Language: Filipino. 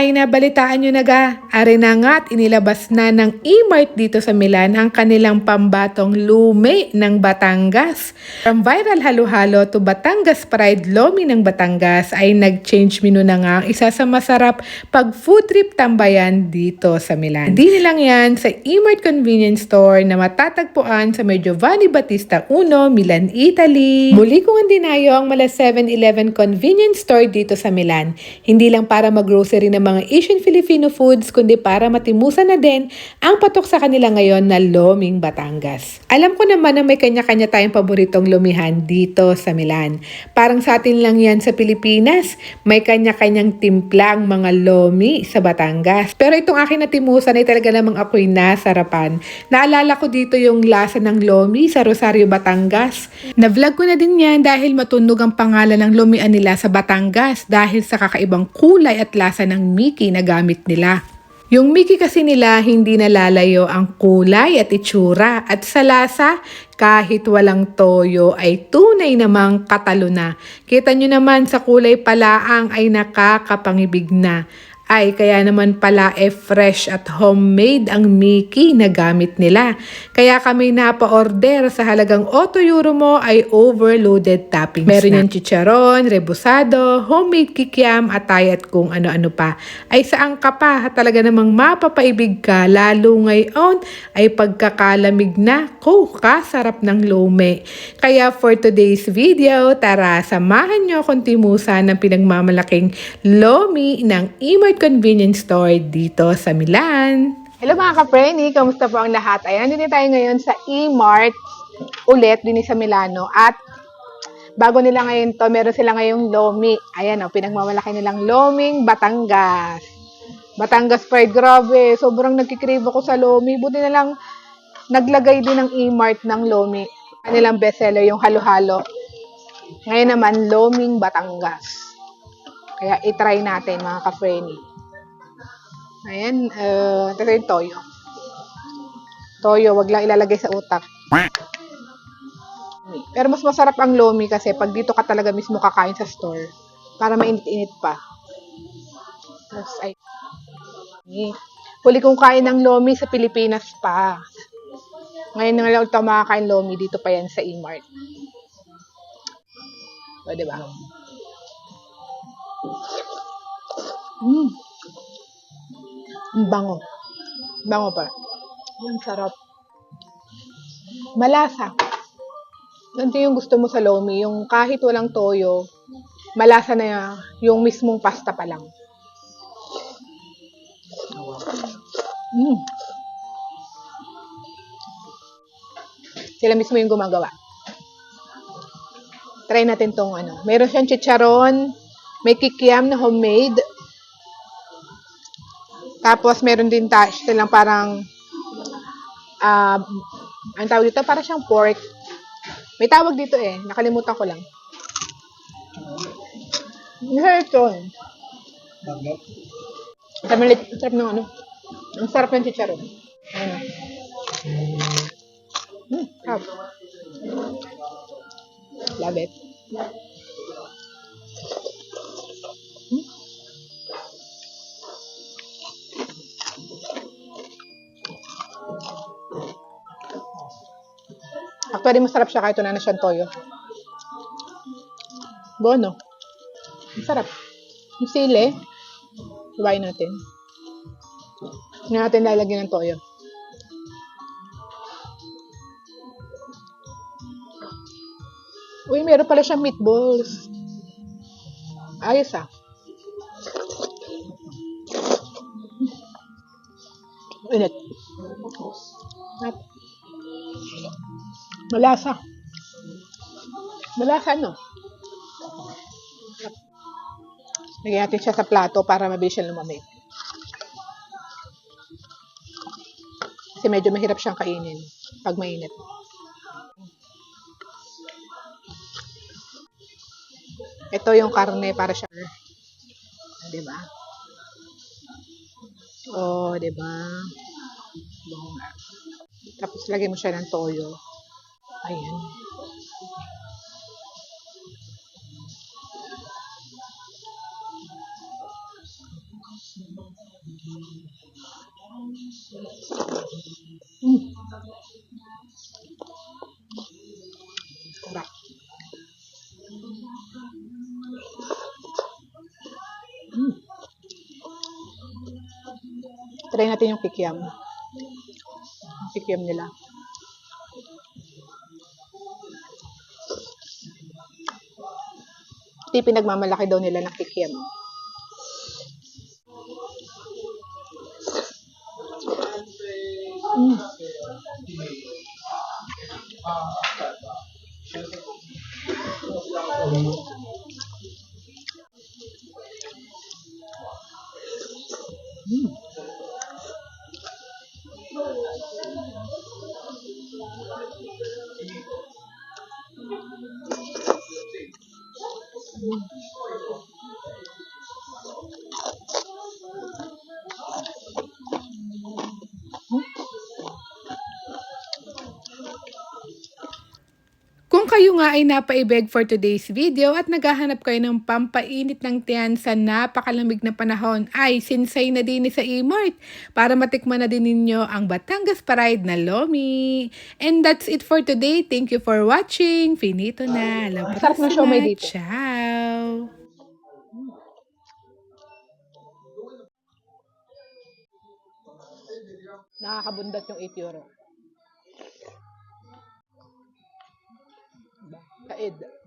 Ay, nabalitaan nyo na ga, are na nga't inilabas na ng E-Mart dito sa Milan ang kanilang pambatong lumi ng Batangas. From viral halo-halo to Batangas Pride Lomi ng Batangas ay nag-change menu na nga ang isa sa masarap pag food trip tambayan dito sa Milan. Di nilang yan sa E-Mart Convenience Store na matatagpuan sa may Giovanni Battista 1, Milan, Italy. Muli kong dinayo ang mala 7-Eleven Convenience Store dito sa Milan. Hindi lang para mag-grocery ng mga Asian Filipino foods, kundi para matimusan na din ang patok sa kanila ngayon na Loming Batangas. Alam ko naman na may kanya-kanya tayong paboritong lumihan dito sa Milan. Parang sa atin lang yan sa Pilipinas, may kanya-kanyang timpla ang mga lomi sa Batangas. Pero itong akin natimusan ay talaga namang ako'y nasarapan. Naalala ko dito yung lasa ng lomi sa Rosario, Batangas. Na-vlog ko na din yan dahil matunog ang pangalan ng lomian nila sa Batangas dahil sa kakaibang kulay at lasa ng Mickey na gamit nila. Yung Mickey kasi nila hindi nalalayo ang kulay at itsura at sa lasa kahit walang toyo ay tunay namang katalo na. Kita nyo naman sa kulay palaang ay nakakapangibig na. Ay, kaya naman pala fresh at homemade ang Mickey na gamit nila. Kaya kami napa-order sa halagang 8 euro mo ay overloaded toppings meron yung chicharon, rebusado, homemade kikiam, atay at kung ano-ano pa. Ay saan ka pa? Talaga namang mapapaibig ka lalo ngayon ay pagkakalamig na. Kasarap ng lome. Kaya for today's video, tara samahan nyo akong timusan ng pinagmamalaking lomi ng E-Mart Convenience Store dito sa Milan. Hello mga ka-Preni! Kamusta po ang lahat? Ayan, din tayo ngayon sa E-Mart ulit din sa Milano at bago nila ngayon to, meron sila ngayong lomi. Ayan o, pinagmamalaki nilang loming Batangas. Batangas Pride, grabe. Sobrang nagkikrave ako sa lomi. Buti na lang naglagay din ng E-Mart ng lomi. Kanilang bestseller yung halo-halo. Ngayon naman, loming Batangas. Kaya itry natin mga ka-Preni. Ayan, ito yung toyo. Toyo, wag lang ilalagay sa utak. Pero mas masarap ang lomi kasi pag dito ka talaga mismo kakain sa store. Para mainit-init pa. Tapos, ay. Huli kong kain ng lomi sa Pilipinas pa. Ngayon na lang ito makakain lomi, dito pa yan sa E-Mart. O, diba? Ang bango. Bango pa. Ang sarap. Malasa. Ganito yung gusto mo sa lomi. Yung kahit walang toyo, malasa na yung mismong pasta pa lang. Sila mismo yung gumagawa. Try natin tong ano. Meron siyang chicharon, may kikiam na homemade. Tapos, meron din silang parang, ang tawag dito, parang siyang pork. May tawag dito nakalimutan ko lang. Ito. Sarap ng ano. Ang sarap ng chicharon. Ayan. Sarap. Love it. Actually, masarap siya kahit wala na siyang toyo. Bono. Masarap. Yung sili, iwain natin. Hindi natin lalagyan ng toyo. Uy, meron pala siyang meatballs. Ayos Init. At malasa. Malasa, no? Lagyan natin siya sa plato para mabilis siya lumamig. Kasi medyo mahirap siyang kainin pag mainit. Ito yung karne para siya. Diba? Oh, diba? Tapos lagyan mo siya ng toyo. Ayan. Mm. Sarap. Mm. Try natin yung kikiam. Yung kikiam nila. Ito yung pinagmamalaki daw nila ng kikiam. Mm. Mm. Kung kayo nga ay napaibig for today's video at naghahanap kayo ng pampainit ng tiyan sa napakalamig na panahon, ay sinsay na din sa E-Mart para matikman na din ninyo ang Batangas Pride na Lomi. And that's it for today. Thank you for watching. Finito na. La Sarap ng siomay próxima. dito. Ciao! Nakakabundat yung 8 euro. Kaid.